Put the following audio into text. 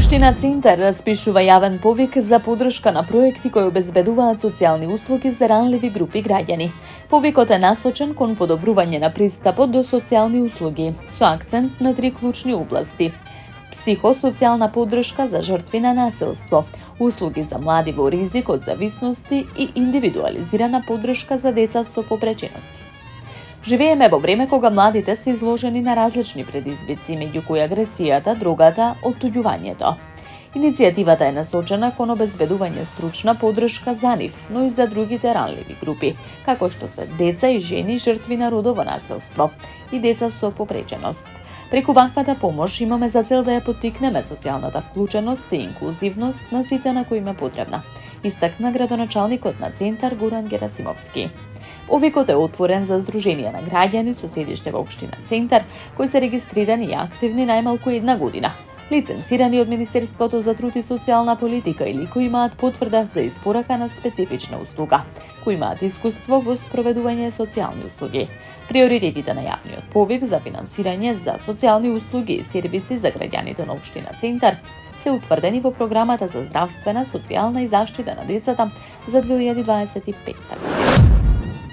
Општина Центар распишува јавен повик за поддршка на проекти кои обезбедуваат социјални услуги за ранливи групи граѓани. Повикот е насочен кон подобрување на пристапот до социјални услуги, со акцент на 3 клучни области: психосоцијална поддршка за жртви на насилство, услуги за млади во ризик од зависности и индивидуализирана поддршка за деца со попречености. Живееме во време кога младите се изложени на различни предизвици, меѓу кои агресијата, дрогата, оттуѓувањето. Иницијативата е насочена кон обезбедување стручна поддршка за нив, но и за другите ранливи групи, како што се деца и жени жртви на родово насилство и деца со попреченост. Преку ваквата помош имаме за цел да ја поттикнеме социјалната вклученост и инклузивност на сите на кои им е потребна, истакна градоначалникот на Центар Горан Герасимовски. Повикот е отворен за здруженија на граѓани со седиште во општина Центар, кои се регистрирани и активни најмалку 1 година, лиценцирани од Министерството за труд и социјална политика или кои имаат потврда за испорака на специфична услуга, кои имаат искуство во спроведување социјални услуги. Приоритетите на јавниот повик за финансирање за социјални услуги и сервиси за граѓаните на општина Центар се утврдени во програмата за здравствена, социјална и заштита на децата за 2025 година.